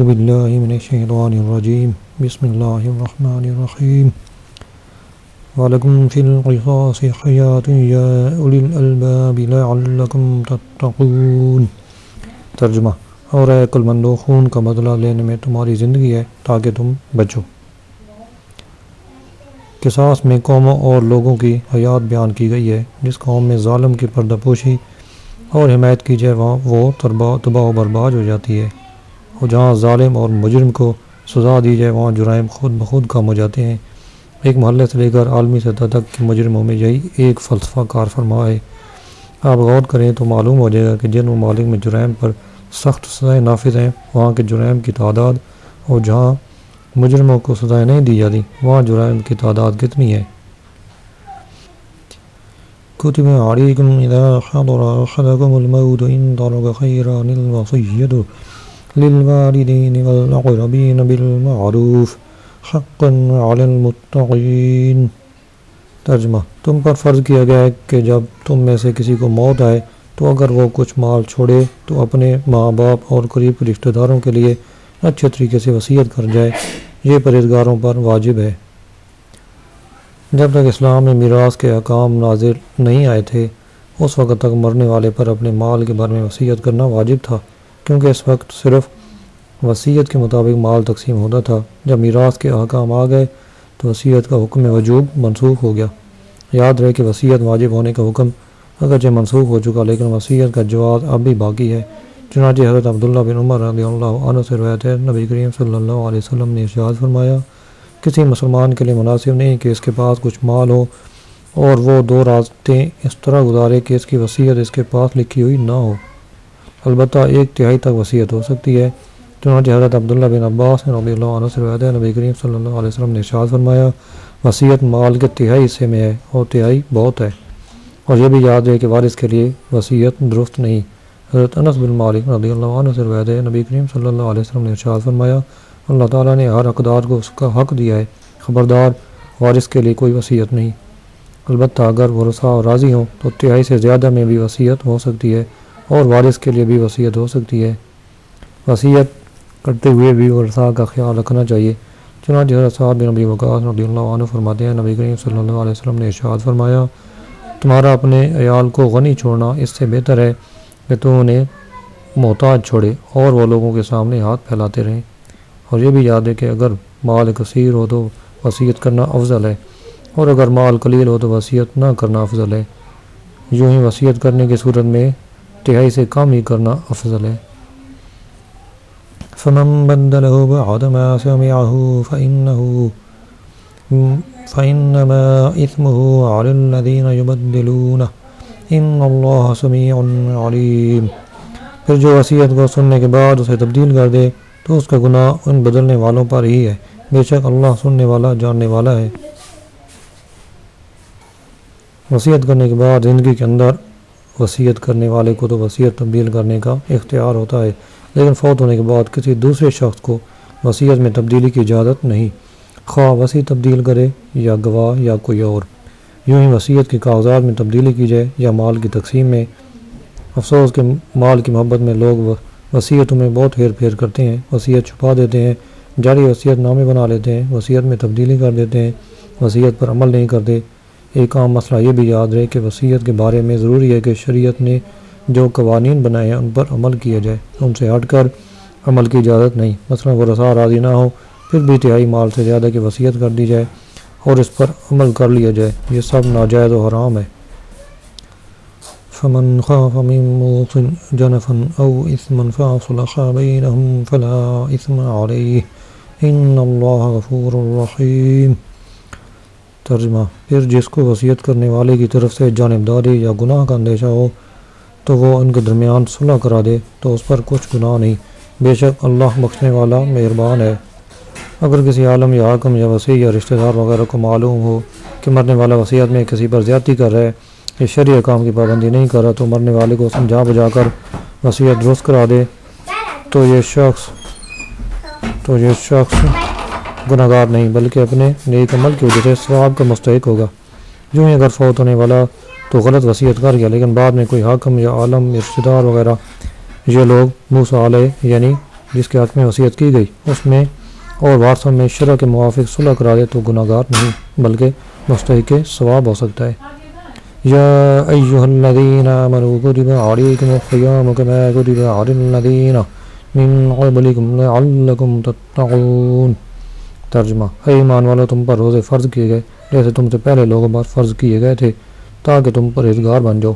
باللہ من الشیطان الرجیم بسم اللہ الرحمن الرحیم وَلَكُمْ فِي الْقِصَاصِ حَيَاةٌ يَا أُولِي الْأَلْبَابِ لَعَلَّكُمْ تَتَّقُونَ۔ ترجمہ: اور اے عقل مندو، خون کا بدلہ لینے میں تمہاری زندگی ہے تاکہ تم بچو۔ قصاص میں قوموں اور لوگوں کی حیات بیان کی گئی ہے۔ جس قوم میں ظالم کی پردہ پوشی اور حمایت کی جائے وہاں وہ تباہ و برباد ہو جاتی ہے، اور جہاں ظالم اور مجرم کو سزا دی جائے وہاں جرائم خود بخود کم ہو جاتے ہیں۔ ایک محلے سے لے کر عالمی سطح تک کے مجرموں میں یہی ایک فلسفہ کار فرما ہے۔ آپ غور کریں تو معلوم ہو جائے گا کہ جن ممالک میں جرائم پر سخت سزائیں نافذ ہیں وہاں کے جرائم کی تعداد، اور جہاں مجرموں کو سزائیں نہیں دی جاتی وہاں جرائم کی تعداد کتنی ہے۔ كتب عليكم إذا حضر أحدكم الموت إن ترك خيرا الوصية للوالدين والأقربين بالمعروف حقا على المتقين۔ ترجمہ: تم پر فرض کیا گیا ہے کہ جب تم میں سے کسی کو موت آئے تو اگر وہ کچھ مال چھوڑے تو اپنے ماں باپ اور قریب کے رشتہ داروں کے لیے اچھے طریقے سے وصیت کر جائے، یہ پرہیزگاروں پر واجب ہے۔ جب تک اسلام میں میراث کے احکام نازل نہیں آئے تھے اس وقت تک مرنے والے پر اپنے مال کے بارے میں وصیت کرنا واجب تھا، کیونکہ اس وقت صرف وصیت کے مطابق مال تقسیم ہوتا تھا۔ جب میراث کے احکام آ گئے تو وصیت کا حکم وجوب منسوخ ہو گیا۔ یاد رہے کہ وصیت واجب ہونے کا حکم اگرچہ منسوخ ہو چکا لیکن وصیت کا جواز اب بھی باقی ہے۔ چنانچہ حضرت عبداللہ بن عمر رضی اللہ عنہ سے روایت ہے، نبی کریم صلی اللہ علیہ وسلم نے ارشاد فرمایا، کسی مسلمان کے لیے مناسب نہیں کہ اس کے پاس کچھ مال ہو اور وہ دو راتیں اس طرح گزارے کہ اس کی وصیت اس کے پاس لکھی ہوئی نہ ہو، البتہ ایک تہائی تک وصیت ہو سکتی ہے۔ چنانچہ حضرت عبداللہ بن عباس رضی اللہ عنہ سے روایت ہے، نبی کریم صلی اللہ علیہ وسلم نے ارشاد فرمایا، وصیت مال کے تہائی حصے میں ہے اور تہائی بہت ہے۔ اور یہ بھی یاد ہے کہ وارث کے لیے وصیت درست نہیں۔ حضرت انس بن مالک رضی اللہ عنہ سے روایت ہے، نبی کریم صلی اللہ علیہ وسلم نے ارشاد فرمایا، اللہ تعالیٰ نے ہر حقدار کو اس کا حق دیا ہے، خبردار وارث کے لیے کوئی وصیت نہیں، البتہ اگر ورثاء راضی ہوں تو تہائی سے زیادہ میں بھی وصیت ہو سکتی ہے اور وارث کے لیے بھی وصیت ہو سکتی ہے۔ وصیت کرتے ہوئے بھی ورثاء کا خیال رکھنا چاہیے۔ چنانچہ حضرت سعد بن ابی وقاص رضی اللہ عنہ فرماتے ہیں، نبی کریم صلی اللہ علیہ وسلم نے ارشاد فرمایا، تمہارا اپنے عیال کو غنی چھوڑنا اس سے بہتر ہے کہ تم انہیں محتاج چھوڑے اور وہ لوگوں کے سامنے ہاتھ پھیلاتے رہیں۔ اور یہ بھی یاد ہے کہ اگر مال کثیر ہو تو وصیت کرنا افضل ہے، اور اگر مال قلیل ہو تو وصیت نہ کرنا افضل ہے۔ یوں ہی وصیت کرنے کی صورت میں تہائی سے کم ہی کرنا افضل ہے۔ فمن بدله بعد ما سمعه فإنما إثمه على الذين يبدلونه إن الله سميع عليم۔ پھر جو وصیت کو سننے کے بعد اسے تبدیل کر دے تو اس کا گناہ ان بدلنے والوں پر ہی ہے، بے شک اللہ سننے والا جاننے والا ہے۔ وصیت کرنے کے بعد زندگی کے اندر وصیت کرنے والے کو تو وصیت تبدیل کرنے کا اختیار ہوتا ہے، لیکن فوت ہونے کے بعد کسی دوسرے شخص کو وصیت میں تبدیلی کی اجازت نہیں، خواہ وصی تبدیل کرے یا گواہ یا کوئی اور۔ یوں ہی وصیت کے کاغذات میں تبدیلی کی جائے یا مال کی تقسیم میں۔ افسوس کہ مال کی محبت میں لوگ وصیتوں میں بہت ہیر پھیر کرتے ہیں، وصیت چھپا دیتے ہیں، جعلی وصیت نامے بنا لیتے ہیں، وصیت میں تبدیلی کر دیتے ہیں، وصیت پر عمل نہیں کرتے۔ ایک عام مسئلہ یہ بھی یاد رہے کہ وصیت کے بارے میں ضروری ہے کہ شریعت نے جو قوانین بنائے ہیں ان پر عمل کیا جائے، ان سے ہٹ کر عمل کی اجازت نہیں۔ مثلا ورثاء راضی نہ ہو پھر بھی تہائی مال سے زیادہ کی وصیت کر دی جائے اور اس پر عمل کر لیا جائے، یہ سب ناجائز و حرام ہے۔ فمن خاف من موص جنفا او اثما فاصلح بینہم فلا اثم علیہ ان اللہ غفور رحیم۔ ترجمہ: پھر جس کو وصیت کرنے والے کی طرف سے جانبداری یا گناہ کا اندیشہ ہو تو وہ ان کے درمیان صلح کرا دے تو اس پر کچھ گناہ نہیں، بے شک اللہ بخشنے والا مہربان ہے۔ اگر کسی عالم یا حاکم یا وصی یا رشتہ دار وغیرہ کو معلوم ہو کہ مرنے والا وصیت میں کسی پر زیادتی کر رہا ہے یا شرعی احکام کی پابندی نہیں کر رہا تو مرنے والے کو سمجھا بجھا کر وصیت درست کرا دے تو یہ شخص گناہ گار نہیں بلکہ اپنے نیک عمل کی وجہ سے ثواب کا مستحق ہوگا۔ یوں ہی اگر فوت ہونے والا تو غلط وصیت کر گیا لیکن بعد میں کوئی حاکم یا عالم یا رشتہ دار وغیرہ یہ لوگ موسیٰ علیہ یعنی جس کے حق میں وصیت کی گئی اس میں اور وارثوں میں شرع کے موافق صلح کرا دے تو گناہ گار نہیں بلکہ مستحق ثواب ہو سکتا ہے۔ یا ایھا الذین آمنوا کتب علیکم الصیام کما کتب علی الذین من قبلکم لعلکم تتقون۔ ترجمہ: اے ایمان والو، تم پر روزے فرض کیے گئے جیسے تم سے پہلے لوگوں پر فرض کیے گئے تھے تاکہ تم پرہیزگار بن جاؤ۔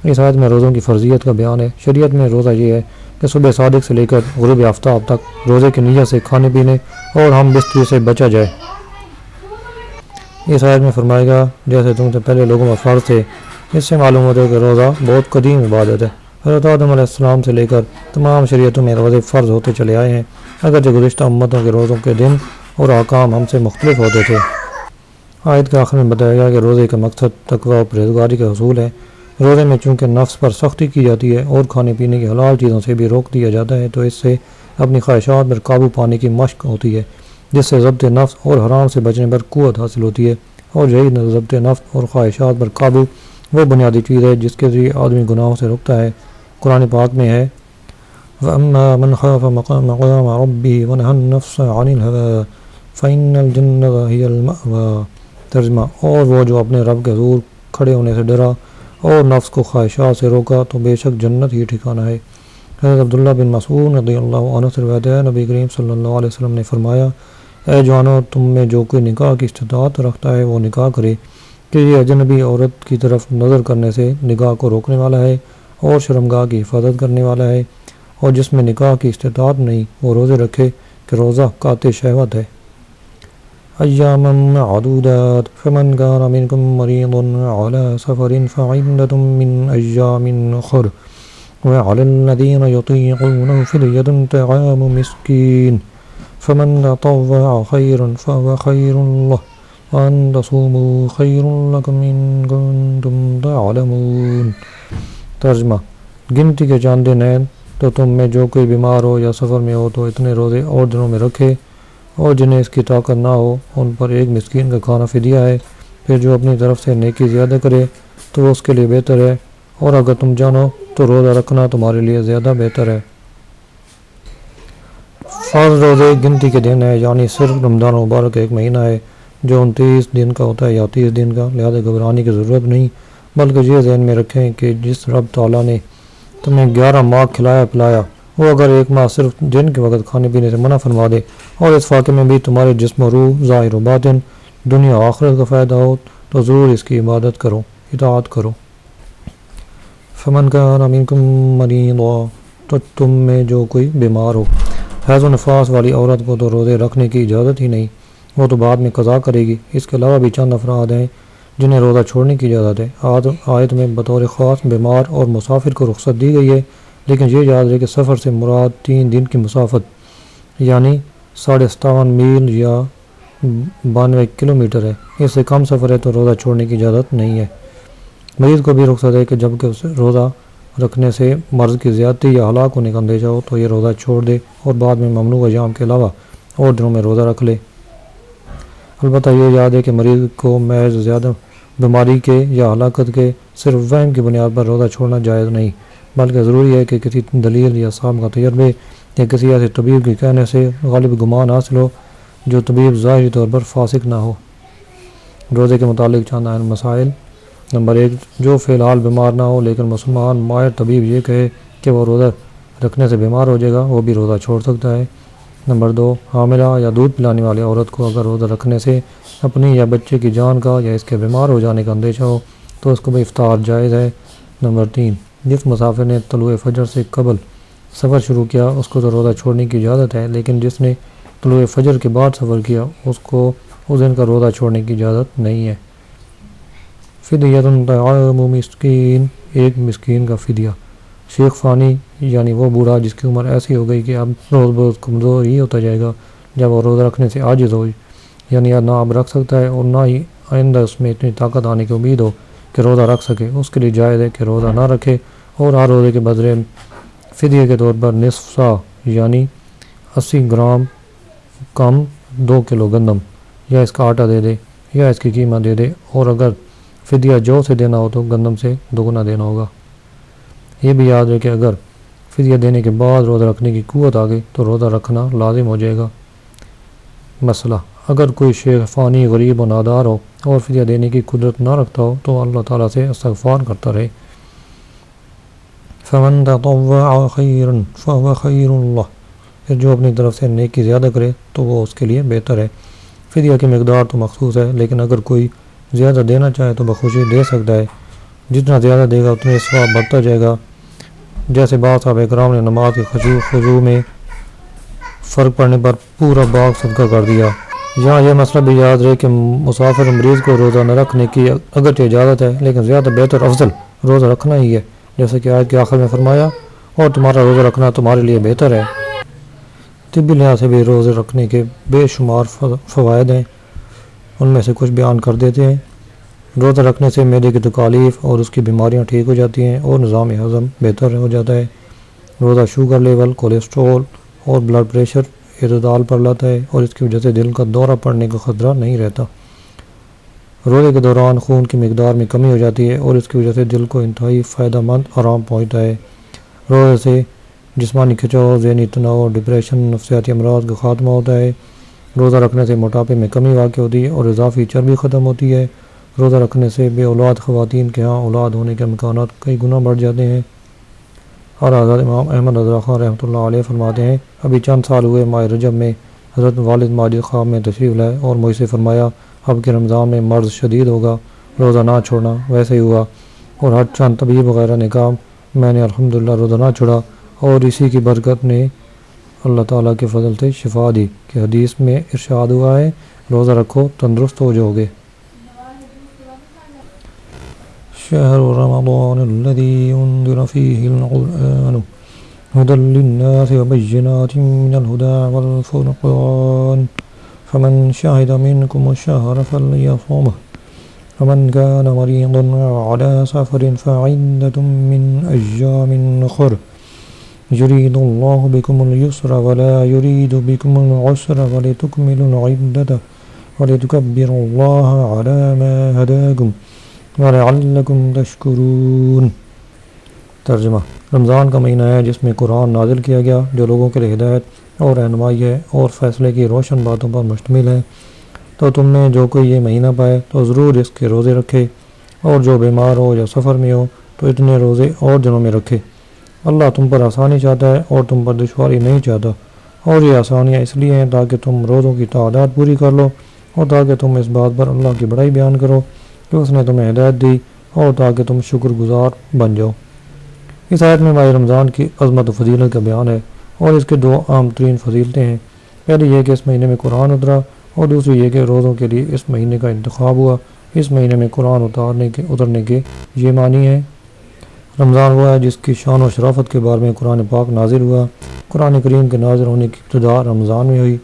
اس آیت میں روزوں کی فرضیت کا بیان ہے۔ شریعت میں روزہ یہ ہے کہ صبح صادق سے لے کر غروب آفتاب تک روزے کی نیت سے کھانے پینے اور ہم بستری سے بچا جائے۔ اس آیت میں فرمائے گا جیسے تم سے پہلے لوگوں پر فرض تھے، اس سے معلوم ہوتا ہے کہ روزہ بہت قدیم عبادت ہے۔ حضرت آدم علیہ السلام سے لے کر تمام شریعتوں میں روزے فرض ہوتے چلے آئے ہیں، اگرچہ گزشتہ امتوں کے روزوں کے دن اور احکام ہم سے مختلف ہوتے تھے۔ آیت کے آخر میں بتایا گیا کہ روزے کا مقصد تقوی اور پرہیزگاری کا حصول ہے۔ روزے میں چونکہ نفس پر سختی کی جاتی ہے اور کھانے پینے کی حلال چیزوں سے بھی روک دیا جاتا ہے تو اس سے اپنی خواہشات پر قابو پانے کی مشق ہوتی ہے، جس سے ضبط نفس اور حرام سے بچنے پر قوت حاصل ہوتی ہے، اور یہی ضبط نفس اور خواہشات پر قابو وہ بنیادی چیز ہے جس کے ذریعے آدمی گناہوں سے رکتا ہے۔ قرآن پاک میں ہے وَأَمَّا مَنْ خَافَ مَقَامَ رَبِّهِ وَنَهَى النَّفْسَ عَنِ الْهَوَىٰ فَإِنَّ الْجَنَّةَ هِيَ الْمَأْوَىٰ۔ ترجمہ: اور وہ جو اپنے رب کے حضور کھڑے ہونے سے ڈرا اور نفس کو خواہشات سے روکا تو بے شک جنت ہی ٹھکانہ ہے۔ حضرت عبداللہ بن مسعود رضی اللہ عنہ سے روایت ہے، نبی کریم صلی اللہ علیہ وسلم نے فرمایا، اے جوانو، تم میں جو کوئی نکاح کی استطاعت رکھتا ہے وہ نکاح کرے، کہ یہ اجنبی عورت کی طرف نظر کرنے سے نکاح کو روکنے والا ہے اور شرمگاہ کی حفاظت کرنے والا ہے، اور جس میں نکاح کی استطاعت نہیں وہ روزے رکھے کہ روزہ قاطع شہوت ہے۔ ایاما معدودات فمن كان منكم مريض على سفر فعدة من أيام أخر وعلى الذين يطيقونه فدية طعام مسكين فمن تطوع خيرا فهو خير له وأن تصوموا خير لكم إن كنتم تعلمون۔ ترجمہ: گنتی کے چاند دن ہیں تو تم میں جو کوئی بیمار ہو یا سفر میں ہو تو اتنے روزے اور دنوں میں رکھے، اور جنہیں اس کی طاقت نہ ہو ان پر ایک مسکین کا کھانا فدیہ ہے، پھر جو اپنی طرف سے نیکی زیادہ کرے تو وہ اس کے لیے بہتر ہے، اور اگر تم جانو تو روزہ رکھنا تمہارے لیے زیادہ بہتر ہے۔ فرض روزے گنتی کے دن ہے، یعنی صرف رمضان مبارک ایک مہینہ ہے جو 29 دن کا ہوتا ہے یا 30 دن کا، لہذا گھبرانے کی ضرورت نہیں، بلکہ یہ ذہن میں رکھیں کہ جس رب تعالیٰ نے تمہیں 11 ماہ کھلایا پلایا، وہ اگر ایک ماہ صرف دن کے وقت کھانے پینے سے منع فرما دے اور اس واقعے میں بھی تمہارے جسم و روح ظاہر و باطن دنیا و آخرت کا فائدہ ہو تو ضرور اس کی عبادت کرو، اطاعت کرو۔ فمن کان منکم مریضا، تو تم میں جو کوئی بیمار ہو۔ حیض و نفاس والی عورت کو تو روزے رکھنے کی اجازت ہی نہیں، وہ تو بعد میں قضا کرے گی۔ اس کے علاوہ بھی چند افراد ہیں جنہیں روزہ چھوڑنے کی اجازت ہے۔ آیت میں بطور خاص بیمار اور مسافر کو رخصت دی گئی ہے، لیکن یہ یاد رہے کہ سفر سے مراد 3 دن کی مسافت یعنی 57.5 میل یا 92 کلومیٹر ہے۔ اس سے کم سفر ہے تو روزہ چھوڑنے کی اجازت نہیں ہے۔ مریض کو بھی رخصت ہے کہ جب کہ اسے روزہ رکھنے سے مرض کی زیادتی یا ہلاک ہونے کا اندیشہ ہو تو یہ روزہ چھوڑ دے اور بعد میں ممنوع ایام کے علاوہ اور دنوں میں روزہ رکھ لے۔ البتہ یہ یاد ہے کہ مریض کو محض زیادہ بیماری کے یا ہلاکت کے صرف وہم کی بنیاد پر روزہ چھوڑنا جائز نہیں، بلکہ ضروری ہے کہ کسی دلیل یا سابقہ تجربے یا کسی ایسے طبیب کے کہنے سے غالب گمان حاصل ہو جو طبیب ظاہری طور پر فاسق نہ ہو۔ روزے کے متعلق چند اہم مسائل۔ نمبر 1، جو فی الحال بیمار نہ ہو لیکن مسلمان ماہر طبیب یہ کہے کہ وہ روزہ رکھنے سے بیمار ہو جائے گا، وہ بھی روزہ چھوڑ سکتا ہے۔ نمبر 2، حاملہ یا دودھ پلانے والی عورت کو اگر روزہ رکھنے سے اپنی یا بچے کی جان کا یا اس کے بیمار ہو جانے کا اندیشہ ہو تو اس کو بھی افطار جائز ہے۔ نمبر 3، جس مسافر نے طلوع فجر سے قبل سفر شروع کیا اس کو تو روزہ چھوڑنے کی اجازت ہے، لیکن جس نے طلوع فجر کے بعد سفر کیا اس کو اس دن کا روزہ چھوڑنے کی اجازت نہیں ہے۔ فدیۃ طعام مسکین، ایک مسکین کا فدیہ۔ شیخ فانی یعنی وہ بوڑھا جس کی عمر ایسی ہو گئی کہ اب روز بروز کمزور ہی ہوتا جائے گا، جب وہ روزہ رکھنے سے عاجز ہو، یعنی نہ اب رکھ سکتا ہے اور نہ ہی آئندہ اس میں اتنی طاقت آنے کی امید ہو کہ روزہ رکھ سکے، اس کے لیے جائز ہے کہ روزہ نہ رکھے اور ہر روزے کے بدلے فدیے کے طور پر نصف سا یعنی 80 گرام کم 2 کلو گندم یا اس کا آٹا دے دے یا اس کی قیمت دے دے، اور اگر فدیہ جو سے دینا ہو تو گندم سے 2 گنا دینا ہوگا۔ یہ بھی یاد ہے کہ اگر فدیہ دینے کے بعد روزہ رکھنے کی قوت آ گئی تو روزہ رکھنا لازم ہو جائے گا۔ مسئلہ: اگر کوئی شیخ فانی، غریب و نادار ہو اور فدیہ دینے کی قدرت نہ رکھتا ہو تو اللہ تعالیٰ سے استغفار کرتا رہے۔ فمن تطوع خیرا فهو خیر اللہ، پھر جو اپنی طرف سے نیکی زیادہ کرے تو وہ اس کے لیے بہتر ہے۔ فدیہ کی مقدار تو مخصوص ہے، لیکن اگر کوئی زیادہ دینا چاہے تو بخوشی دے سکتا ہے۔ جتنا زیادہ دے گا اتنے ثواب بڑھتا جائے گا۔ جیسے بعض صحابہ کرام نے نماز کے خضوع میں فرق پڑنے پر پورا باغ صدقہ کر دیا۔ یہاں یہ مسئلہ بھی یاد رہے کہ مسافر مریض کو روزہ نہ رکھنے کی اگرچہ اجازت ہے، لیکن زیادہ بہتر افضل روزہ رکھنا ہی ہے، جیسے کہ آیت کے آخر میں فرمایا اور تمہارا روزہ رکھنا تمہارے لیے بہتر ہے۔ طبی لحاظ سے بھی روزے رکھنے کے بے شمار فوائد ہیں، ان میں سے کچھ بیان کر دیتے ہیں۔ روزہ رکھنے سے معدے کی تکالیف اور اس کی بیماریاں ٹھیک ہو جاتی ہیں اور نظام ہضم بہتر ہو جاتا ہے۔ روزہ شوگر لیول، کولیسٹرول اور بلڈ پریشر اعتدال پر لاتا ہے اور اس کی وجہ سے دل کا دورہ پڑنے کا خطرہ نہیں رہتا۔ روزے کے دوران خون کی مقدار میں کمی ہو جاتی ہے اور اس کی وجہ سے دل کو انتہائی فائدہ مند آرام پہنچتا ہے۔ روزے سے جسمانی کھچاؤ، ذہنی تناؤ، ڈپریشن، نفسیاتی امراض کا خاتمہ ہوتا ہے۔ روزہ رکھنے سے موٹاپے میں کمی واقع ہوتی ہے اور اضافی چربی ختم ہوتی ہے۔ روزہ رکھنے سے بے اولاد خواتین کے ہاں اولاد ہونے کے امکانات کئی گنا بڑھ جاتے ہیں۔ اور حضرت امام احمد رضا خان رحمۃ اللہ علیہ فرماتے ہیں، ابھی چند سال ہوئے ماہ رجب میں حضرت والد ماجد خواب میں تشریف لائے اور مجھ سے فرمایا اب کے رمضان میں مرض شدید ہوگا، روزہ نہ چھوڑنا۔ ویسے ہی ہوا اور ہر چند طبیب وغیرہ نے کہا، میں نے الحمدللہ روزہ نہ چھوڑا اور اسی کی برکت نے اللہ تعالیٰ کے فضل سے شفا دی کہ حدیث میں ارشاد ہوا ہے روزہ رکھو تندرست ہو جاؤ گے۔ شہر رمضان الذي انزل فيه القرآن هدى للناس وبينات من الهدى والفرقان فمن شهد منكم الشهر فليصمه ومن كان مريضا على سفر فعدة من أيام أخر يريد الله بكم اليسر ولا يريد بكم العسر ولتكملوا العدة ولتكبروا الله على ما هداكم وَلَعَلَّكُمْ تَشْكُرُونَ۔ ترجمہ: رمضان کا مہینہ ہے جس میں قرآن نازل کیا گیا، جو لوگوں کے لیے ہدایت اور رہنمائی ہے اور فیصلے کی روشن باتوں پر مشتمل ہے۔ تو تم میں جو کوئی یہ مہینہ پائے تو ضرور اس کے روزے رکھے، اور جو بیمار ہو یا سفر میں ہو تو اتنے روزے اور دنوں میں رکھے۔ اللہ تم پر آسانی چاہتا ہے اور تم پر دشواری نہیں چاہتا، اور یہ آسانیاں اس لیے ہیں تاکہ تم روزوں کی تعداد پوری کر لو اور تاکہ تم اس بات پر اللہ کی بڑائی بیان کرو کہ اس نے تمہیں ہدایت دی اور تاکہ تم شکر گزار بن جاؤ۔ اس آیت میں ماہ رمضان کی عظمت و فضیلت کا بیان ہے اور اس کے دو عام ترین فضیلتیں ہیں۔ پہلی یہ کہ اس مہینے میں قرآن اترا اور دوسری یہ کہ روزوں کے لیے اس مہینے کا انتخاب ہوا۔ اس مہینے میں قرآن اترنے کے یہ معنی ہے۔ رمضان وہ ہے جس کی شان و شرافت کے بارے میں قرآن پاک نازل ہوا۔ قرآن کریم کے نازل ہونے کی ابتدا رمضان میں ہوئی۔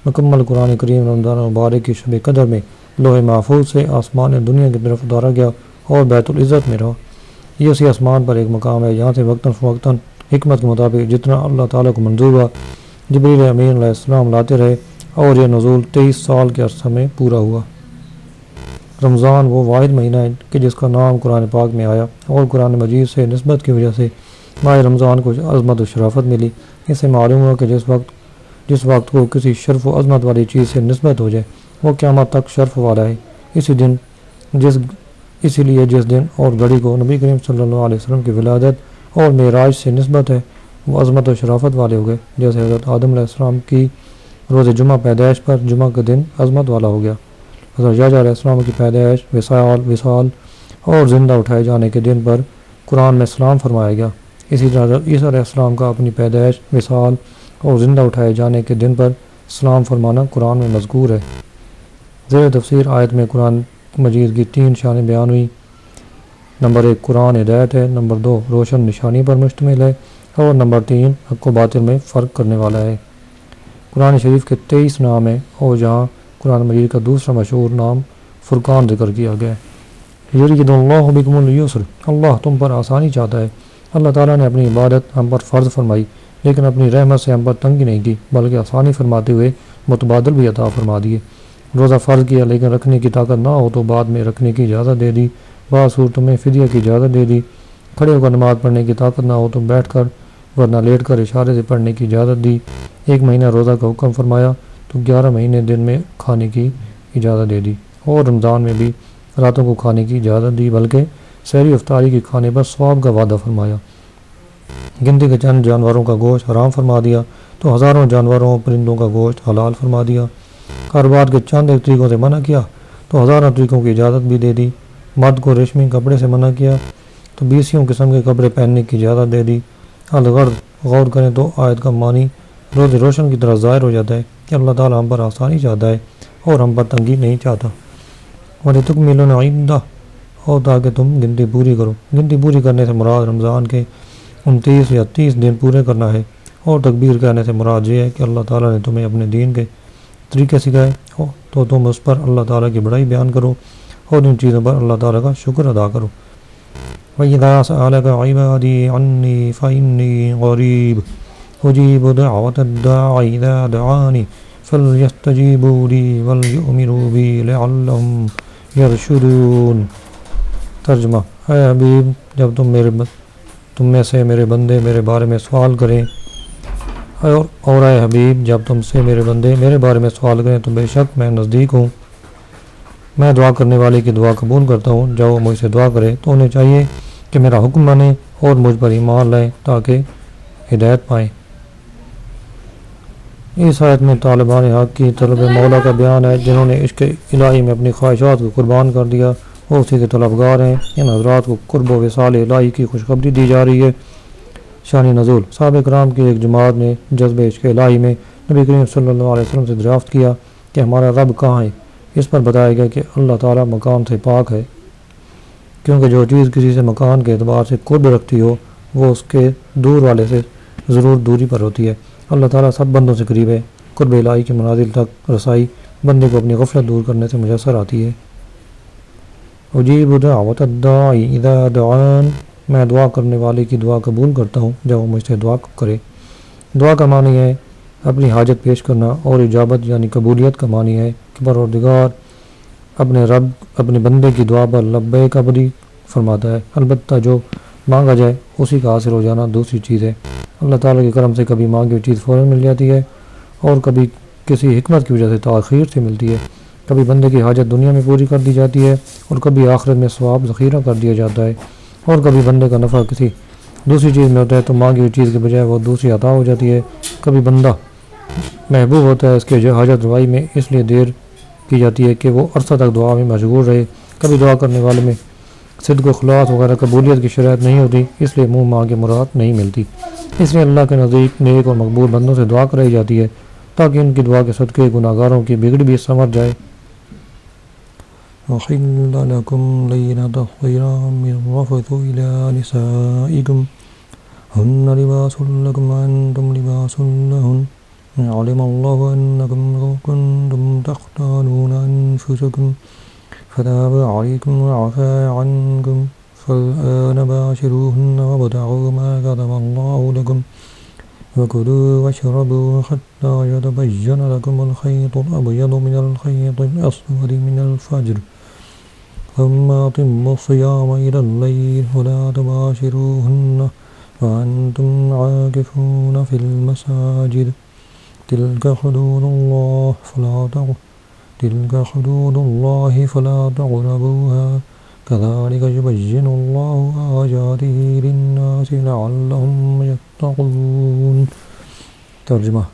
مکمل قرآن کریم رمضان مبارک کی شب قدر میں لوح محفوظ سے آسمان دنیا کی طرف اتارا گیا اور بیت العزت میں رہا۔ یہ اسی آسمان پر ایک مقام ہے جہاں سے وقتاً فوقتاً حکمت کے مطابق جتنا اللہ تعالیٰ کو منظور ہوا جبریل امین علیہ السلام لاتے رہے، اور یہ نزول 23 سال کے عرصہ میں پورا ہوا۔ رمضان وہ واحد مہینہ ہے کہ جس کا نام قرآن پاک میں آیا، اور قرآن مجید سے نسبت کی وجہ سے ماہ رمضان کو عظمت و شرافت ملی۔ اس سے معلوم ہوا کہ جس وقت کو کسی شرف و عظمت والی چیز سے نسبت ہو جائے وہ قیامت تک شرف والا ہے۔ اسی لیے جس دن اور گھڑی کو نبی کریم صلی اللہ علیہ وسلم کی ولادت اور معراج سے نسبت ہے وہ عظمت و شرافت والے ہو گئے، جیسے حضرت آدم علیہ السلام کی روز جمعہ پیدائش پر جمعہ کا دن عظمت والا ہو گیا۔ حضرت یحییٰ علیہ السلام کی پیدائش، وصال اور زندہ اٹھائے جانے کے دن پر قرآن میں سلام فرمایا گیا۔ اسی طرح حضرت عیسیٰ علیہ السلام کا اپنی پیدائش، وصال اور زندہ اٹھائے جانے کے دن پر سلام فرمانا قرآن میں مذکور ہے۔ زیر تفسیر آیت میں قرآن مجید کی 3 شانیں بیان ہوئی۔ نمبر 1 قرآن ہدایت ہے، نمبر 2 روشن نشانی پر مشتمل ہے، اور نمبر 3 حق و باطل میں فرق کرنے والا ہے۔ قرآن شریف کے 23 نام ہیں اور جہاں قرآن مجید کا دوسرا مشہور نام فرقان ذکر کیا گیا ہے۔ یرید اللہ بکم الیسر، اللہ تم پر آسانی چاہتا ہے۔ اللہ تعالیٰ نے اپنی عبادت ہم پر فرض فرمائی، لیکن اپنی رحمت سے ہم پر تنگی نہیں کی، بلکہ آسانی فرماتے ہوئے متبادل بھی عطا فرما دیے۔ روزہ فرض کیا لیکن رکھنے کی طاقت نہ ہو تو بعد میں رکھنے کی اجازت دے دی۔ بعض صورتوں میں فدیہ کی اجازت دے دی۔ کھڑے ہو کر نماز پڑھنے کی طاقت نہ ہو تو بیٹھ کر ورنہ لیٹ کر اشارے سے پڑھنے کی اجازت دی۔ 1 مہینہ روزہ کا حکم فرمایا تو 11 مہینے دن میں کھانے کی اجازت دے دی، اور رمضان میں بھی راتوں کو کھانے کی اجازت دی، بلکہ سحری افطاری کے کھانے پر ثواب کا وعدہ فرمایا۔ گنتی کے چند جانوروں کا گوشت حرام فرما دیا تو ہزاروں جانوروں پرندوں کا گوشت حلال فرما دیا۔ کاروبار کے چند ایک طریقوں سے منع کیا تو ہزاروں طریقوں کی اجازت بھی دے دی۔ مرد کو ریشمی کپڑے سے منع کیا تو 20 قسم کے کپڑے پہننے کی اجازت دے دی۔ الغرض غور کریں تو آیت کا معنی روز روشن کی طرح ظاہر ہو جاتا ہے کہ اللہ تعالیٰ ہم پر آسانی چاہتا ہے اور ہم پر تنگی نہیں چاہتا۔ وَلِتُكْمِلُوا الْعِدَّةَ، اور تاکہ تم گنتی پوری کرو۔ گنتی پوری کرنے سے مراد رمضان کے 29 یا 30 دن پورے کرنا ہے، اور تکبیر کہنے سے مراد یہ ہے کہ اللہ تعالیٰ نے تمہیں اپنے دین کے طریقے سکھائے تو تم اس پر اللہ تعالیٰ کی بڑائی بیان کرو اور ان چیزوں پر اللہ تعالیٰ کا شکر ادا کرو۔ وَإِذَا سَأَلَكَ عِبَادِي عَنِّي فَإِنِّي قَرِيبٌ أُجِيبُ دَعْوَةَ الدَّاعِ إِذَا دَعَانِ فَلْيَسْتَجِيبُوا لِي وَلْيُؤْمِنُوا بِي لَعَلَّهُمْ يَرْشُدُونَ۔ ترجمہ: اے حبیب، جب تم میں سے میرے بندے میرے بارے میں سوال کریں اور اے حبیب، جب تم سے میرے بندے میرے بارے میں سوال کریں تو بے شک میں نزدیک ہوں، میں دعا کرنے والے کی دعا قبول کرتا ہوں۔ جب وہ مجھ سے دعا کرے تو انہیں چاہیے کہ میرا حکم مانیں اور مجھ پر ایمان لائیں تاکہ ہدایت پائیں۔ اس آیت میں طالبان حق کی طلب مولا کا بیان ہے جنہوں نے عشق الہی میں اپنی خواہشات کو قربان کر دیا، وہ اسی کے طلبگار ہیں۔ ان حضرات کو قرب و وصال الہی کی خوشخبری دی جا رہی ہے۔ شان نزول: صحابہ کرام کی ایک جماعت نے جذب عشق الہی میں نبی کریم صلی اللہ علیہ وسلم سے دریافت کیا کہ ہمارا رب کہاں ہے؟ اس پر بتایا گیا کہ اللہ تعالیٰ مکان سے پاک ہے، کیونکہ جو چیز کسی سے مکان کے اعتبار سے قرب رکھتی ہو وہ اس کے دور والے سے ضرور دوری پر ہوتی ہے۔ اللہ تعالیٰ سب بندوں سے قریب ہے۔ قرب الہی کی منازل تک رسائی بندے کو اپنی غفلت دور کرنے سے میسر آتی ہے۔ اجیب دعوت الداعی اذا دعان، میں دعا کرنے والے کی دعا قبول کرتا ہوں جب وہ مجھ سے دعا کرے۔ دعا کا معنی ہے اپنی حاجت پیش کرنا، اور اجابت یعنی قبولیت کا معنی ہے کہ پروردگار اپنے رب اپنے بندے کی دعا پر لبیک عبدی فرماتا ہے۔ البتہ جو مانگا جائے اسی کا حاصل ہو جانا دوسری چیز ہے۔ اللہ تعالیٰ کے کرم سے کبھی مانگی ہوئی چیز فوراً مل جاتی ہے اور کبھی کسی حکمت کی وجہ سے تاخیر سے ملتی ہے۔ کبھی بندے کی حاجت دنیا میں پوری کر دی جاتی ہے اور کبھی آخرت میں ثواب ذخیرہ کر دیا جاتا ہے، اور کبھی بندے کا نفع کسی دوسری چیز میں ہوتا ہے تو مانگی ہوئی چیز کے بجائے وہ دوسری عطا ہو جاتی ہے۔ کبھی بندہ محبوب ہوتا ہے، اس کے حاجت روائی میں اس لیے دیر کی جاتی ہے کہ وہ عرصہ تک دعا میں مشغول رہے۔ کبھی دعا کرنے والے میں صدق و اخلاص وغیرہ قبولیت کی شرائط نہیں ہوتی، اس لیے منہ مانگے مراد نہیں ملتی۔ اس لیے اللہ کے نزدیک نیک اور مقبول بندوں سے دعا کرائی جاتی ہے تاکہ ان کی دعا کے صدقے گناہ گاروں کی بگڑ بھی سمجھ جائے۔ وَحِلَّ لَكُمْ لَيْلَةَ الصِّيَامِ الرَّفَثُ إِلَىٰ نِسَائِكُمْ هُنَّ لِبَاسٌ لَكُمْ وَأَنتُمْ لِبَاسٌ لَهُنَّ عَلِمَ اللَّهُ أَنَّكُمْ كُنتُمْ تَخْتَانُونَ أَنفُسَكُمْ فَتَابَ عَلَيْكُمْ وَعَفَا عَنكُمْ فَالْآنَ بَاشِرُوهُنَّ وَابْتَغُوا مَا كَتَبَ اللَّهُ لَكُمْ وَكُلُوا وَاشْرَبُوا حَتَّىٰ يَتَبَيَّنَ لَكُمُ الْخَيْطُ الْأَبْيَضُ مِنَ الْخَيْطِ الْأَسْوَدِ مِنَ الْفَجْرِ ثُمَّ أَتِمُّوا الصِّيَامَ إِلَى اللَّيْلِ وَلَا تُبَاشِرُوهُنَّ وَأَنتُمْ عَاكِفُونَ فِي الْمَسَاجِدِ تِلْكَ حُدُودُ اللَّهِ فَلَا تَقْرَبُوهَا كَذَلِكَ يُبَيِّنُ اللَّهُ آيَاتِهِ لِلنَّاسِ لَعَلَّهُمْ يَتَّقُونَ۔ ترجمہ: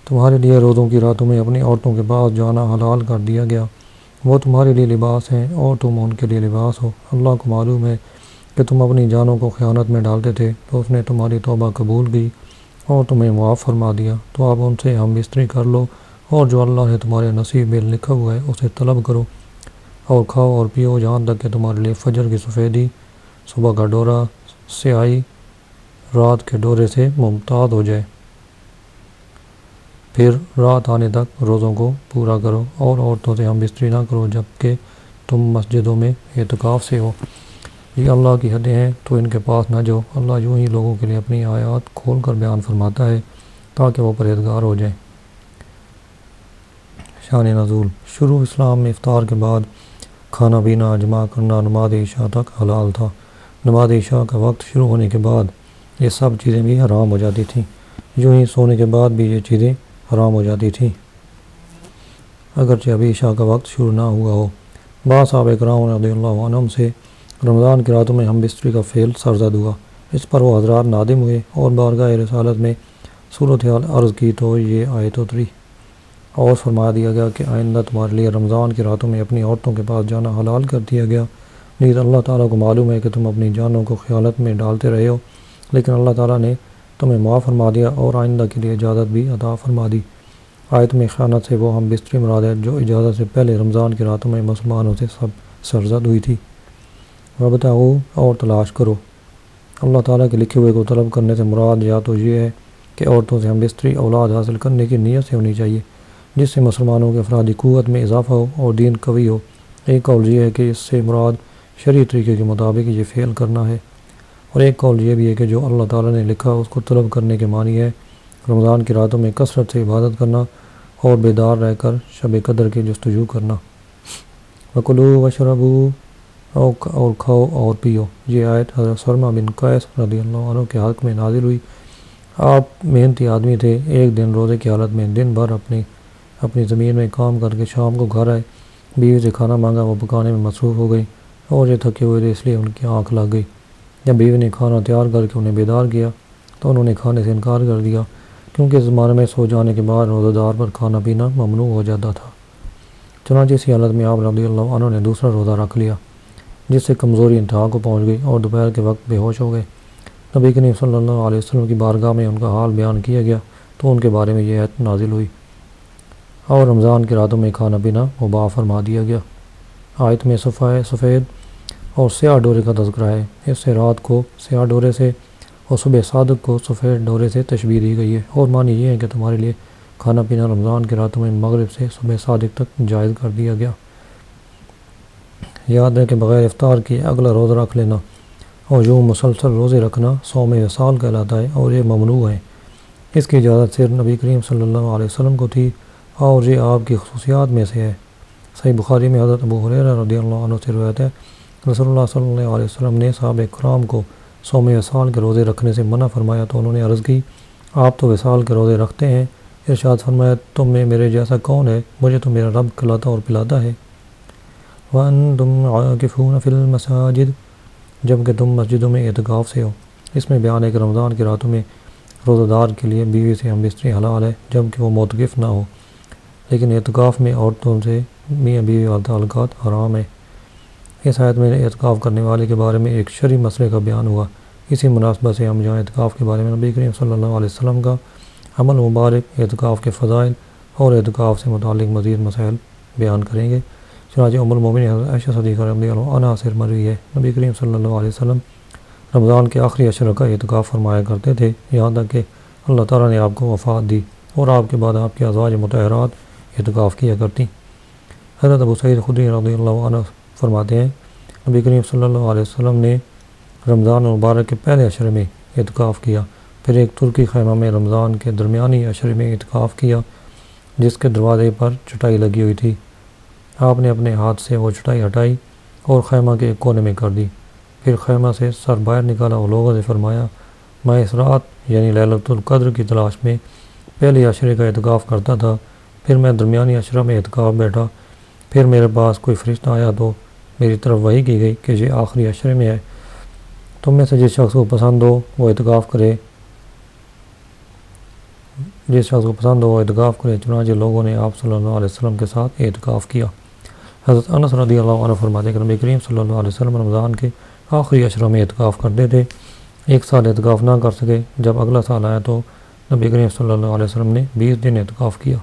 تمہارے لیے روزوں کی راتوں میں اپنی عورتوں کے پاس جانا حلال کر دیا گیا، وہ تمہارے لیے لباس ہیں اور تم ان کے لیے لباس ہو۔ اللہ کو معلوم ہے کہ تم اپنی جانوں کو خیانت میں ڈالتے تھے تو اس نے تمہاری توبہ قبول کی اور تمہیں معاف فرما دیا، تو اب ان سے ہم بستری کر لو اور جو اللہ نے تمہارے نصیب میں لکھا ہوا ہے اسے طلب کرو، اور کھاؤ اور پیو جہاں تک کہ تمہارے لیے فجر کی سفیدی صبح کا ڈورا سیاہی رات کے ڈورے سے ممتاز ہو جائے، پھر رات آنے تک روزوں کو پورا کرو، اور عورتوں سے ہم بستری نہ کرو جب کہ تم مسجدوں میں اعتکاف سے ہو۔ یہ اللہ کی حدیں ہیں تو ان کے پاس نہ جاؤ۔ اللہ یوں ہی لوگوں کے لیے اپنی آیات کھول کر بیان فرماتا ہے تاکہ وہ پرہیزگار ہو جائیں۔ شان نزول: شروع اسلام میں افطار کے بعد کھانا پینا جمع کرنا نماز عشاء تک حلال تھا۔ نماز عشاء کا وقت شروع ہونے کے بعد یہ سب چیزیں بھی حرام ہو جاتی تھیں، یوں ہی سونے کے بعد بھی یہ چیزیں حرام ہو جاتی تھیں اگرچہ ابھی عشاء کا وقت شروع نہ ہوا ہو۔ بعض صحابہ کرام رضی اللہ عنہم سے رمضان کی راتوں میں ہم بستری کا فعل سرزد ہوا، اس پر وہ حضرات نادم ہوئے اور بارگاہ رسالت میں صورتحال عرض کی تو یہ آیت اتری اور فرما دیا گیا کہ آئندہ تمہارے لیے رمضان کی راتوں میں اپنی عورتوں کے پاس جانا حلال کر دیا گیا، نیز اللہ تعالیٰ کو معلوم ہے کہ تم اپنی جانوں کو خیالت میں ڈالتے رہے ہو، لیکن اللہ تعالیٰ نے تمہیں معاف فرما دیا اور آئندہ کے لیے اجازت بھی عطا فرما دی۔ آیت میں خیانت سے وہ ہم بستری مراد ہے جو اجازت سے پہلے رمضان کی راتوں میں مسلمانوں سے سرزد ہوئی تھی۔ وابتغوا اور تلاش کرو، اللہ تعالیٰ کے لکھے ہوئے کو طلب کرنے سے مراد یا تو یہ ہے کہ عورتوں سے ہم بستری اولاد حاصل کرنے کی نیت سے ہونی چاہیے جس سے مسلمانوں کے افرادی قوت میں اضافہ ہو اور دین قوی ہو۔ ایک قول یہ ہے کہ اس سے مراد شرعی طریقے کے مطابق یہ فعل کرنا ہے، اور ایک قول یہ بھی ہے کہ جو اللہ تعالیٰ نے لکھا اس کو طلب کرنے کے معنی ہے رمضان کی راتوں میں کثرت سے عبادت کرنا اور بیدار رہ کر شب قدر کی جستجو کرنا۔ وَكُلُوا وَاشْرَبُوا اور کھاؤ اور پیو، یہ آیت حضرت سلمہ بن قیس رضی اللہ عنہ کے حق میں نازل ہوئی۔ آپ محنتی آدمی تھے، ایک دن روزے کی حالت میں دن بھر اپنی زمین میں کام کر کے شام کو گھر آئے، بیوی سے کھانا مانگا، وہ پکانے میں مصروف ہو گئی اور یہ تھکے ہوئے تھے اس لیے ان کی آنکھ لگ گئی۔ جب بیوی نے کھانا تیار کر کے انہیں بیدار کیا تو انہوں نے کھانے سے انکار کر دیا، کیونکہ اس زمانے میں سو جانے کے بعد روزہ دار پر کھانا پینا ممنوع ہو جاتا تھا۔ چنانچہ اسی حالت میں آپ رضی اللہ عنہ نے دوسرا روزہ رکھ لیا، جس سے کمزوری انتہا کو پہنچ گئی اور دوپہر کے وقت بے ہوش ہو گئے۔ نبی کریم صلی اللہ علیہ وسلم کی بارگاہ میں ان کا حال بیان کیا گیا تو ان کے بارے میں یہ آیت نازل ہوئی اور رمضان کی راتوں میں کھانا پینا مباح فرما دیا گیا۔ آیت میں سفید اور سیاہ ڈورے کا تذکرہ ہے، اس سے رات کو سیاہ ڈورے سے اور صبح صادق کو سفید ڈورے سے تشبیہ دی گئی ہے، اور معنی یہ ہے کہ تمہارے لیے کھانا پینا رمضان کی راتوں میں مغرب سے صبح صادق تک جائز کر دیا گیا۔ یاد ہے کہ بغیر افطار کیے اگلا روزہ رکھ لینا اور یوں مسلسل روزے رکھنا صوم وصال کہلاتا ہے اور یہ ممنوع ہے۔ اس کی اجازت صرف نبی کریم صلی اللہ علیہ وسلم کو تھی اور یہ آپ کی خصوصیات میں سے ہے۔ صحیح بخاری میں حضرت ابو ہریرہ رضی اللہ عنہ سے روایت ہے، رسول اللہ صلی اللہ علیہ وسلم نے صحابہ کرام کو صوم وصال کے روزے رکھنے سے منع فرمایا تو انہوں نے عرض کی، آپ تو وصال کے روزے رکھتے ہیں؟ ارشاد فرمایا، تم میں میرے جیسا کون ہے؟ مجھے تو میرا رب کھلاتا اور پلاتا ہے۔ وَأَنْتُمْ عَاكِفُونَ فِي الْمَسَاجِدِ جبکہ تم مسجدوں میں اعتکاف سے ہو۔ اس میں بیان ہے کہ رمضان کی راتوں میں روزہ دار کے لیے بیوی سے ہم بستری حلال ہے جبکہ وہ معتکف نہ ہو، لیکن اعتکاف میں عورتوں سے میاں بیوی والے تعلقات حرام ہے۔ اس آیت میں اعتکاف کرنے والے کے بارے میں ایک شرعی مسئلے کا بیان ہوا، اسی مناسبت سے ہم یہاں اعتکاف کے بارے میں نبی کریم صلی اللہ علیہ وسلم کا عمل مبارک، اعتکاف کے فضائل اور اعتکاف سے متعلق مزید مسائل بیان کریں گے۔ چنانچہ ام المومنین حضرت عائشہ صدیقہ رضی اللہ عنہا سے مروی ہے، نبی کریم صلی اللہ علیہ وسلم رمضان کے آخری عشرہ کا اعتکاف فرمایا کرتے تھے، یہاں تک کہ اللہ تعالیٰ نے آپ کو وفات دی اور آپ کے بعد آپ کی ازواج مطہرات اعتکاف کیا کرتی۔ حضرت ابو سعید خدری رضی اللہ عنہ فرماتے ہیں، نبی کریم صلی اللہ علیہ وسلم نے رمضان مبارک کے پہلے عشرے میں اعتکاف کیا، پھر ایک ترکی خیمہ میں رمضان کے درمیانی عشرے میں اعتکاف کیا جس کے دروازے پر چٹائی لگی ہوئی تھی۔ آپ نے اپنے ہاتھ سے وہ چٹائی ہٹائی اور خیمہ کے ایک کونے میں کر دی، پھر خیمہ سے سر باہر نکالا اور لوگوں سے فرمایا، میں اس رات یعنی لیلۃ القدر کی تلاش میں پہلے عشرے کا اعتکاف کرتا تھا، پھر میں درمیانی عشرہ میں اعتکاف بیٹھا، پھر میرے پاس کوئی فرشتہ آیا تو میری طرف وحی کی گئی کہ یہ آخری عشرے میں ہے، تم میں سے جس شخص کو پسند ہو وہ اعتکاف کرے، چنانچہ لوگوں نے آپ صلی اللہ علیہ وسلم کے ساتھ اعتکاف کیا۔ حضرت انس رضی اللہ عنہ فرماتے ہیں کہ نبی کریم صلی اللہ علیہ وسلم رمضان کے آخری عشروں میں اعتکاف کرتے تھے، ایک سال اعتکاف نہ کر سکے، جب اگلا سال آیا تو نبی کریم صلی اللہ علیہ وسلم نے 20 دن اعتکاف کیا۔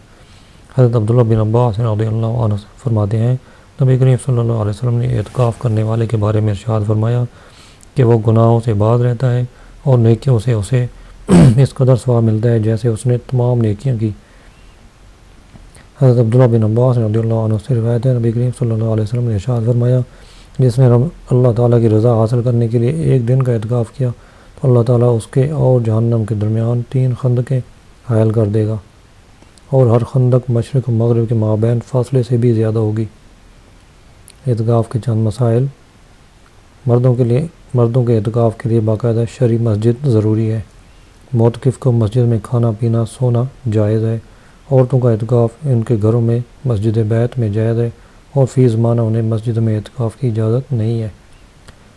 حضرت عبداللہ بن عباس رضی اللہ عنہ فرماتے ہیں، نبی کریم صلی اللہ علیہ وسلم نے اعتکاف کرنے والے کے بارے میں ارشاد فرمایا کہ وہ گناہوں سے باز رہتا ہے اور نیکیوں سے اسے اس قدر ثواب ملتا ہے جیسے اس نے تمام نیکیاں کی۔ حضرت عبداللہ بن عباس رضی اللہ عنہ سے روایت ہے، نبی کریم صلی اللہ علیہ وسلم نے ارشاد فرمایا، جس نے اللہ تعالیٰ کی رضا حاصل کرنے کے لیے ایک دن کا اعتکاف کیا تو اللہ تعالیٰ اس کے اور جہنم کے درمیان 3 خندقیں حائل کر دے گا، اور ہر خندق مشرق و مغرب کے مابین فاصلے سے بھی زیادہ ہوگی۔ اعتکاف کے چند مسائل، مردوں کے لیے مردوں کے اعتکاف کے لیے باقاعدہ شرعی مسجد ضروری ہے۔ معتکف کو مسجد میں کھانا پینا سونا جائز ہے۔ عورتوں کا اعتکاف ان کے گھروں میں مسجد بیت میں جائز ہے اور فی زمانہ انہیں مسجد میں اعتکاف کی اجازت نہیں ہے۔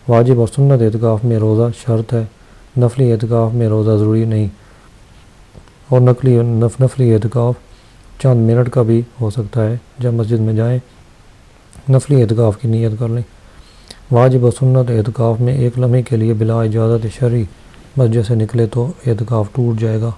واجب اور سنت اعتکاف میں روزہ شرط ہے، نفلی اعتکاف میں روزہ ضروری نہیں، اور نفلی اعتکاف چند منٹ کا بھی ہو سکتا ہے۔ جب مسجد میں جائیں نفلی اعتکاف کی نیت کر لیں۔ واجب اور سنت اعتکاف میں ایک لمحے کے لیے بلا اجازت شرعی مسجد سے نکلے تو اعتکاف ٹوٹ جائے گا۔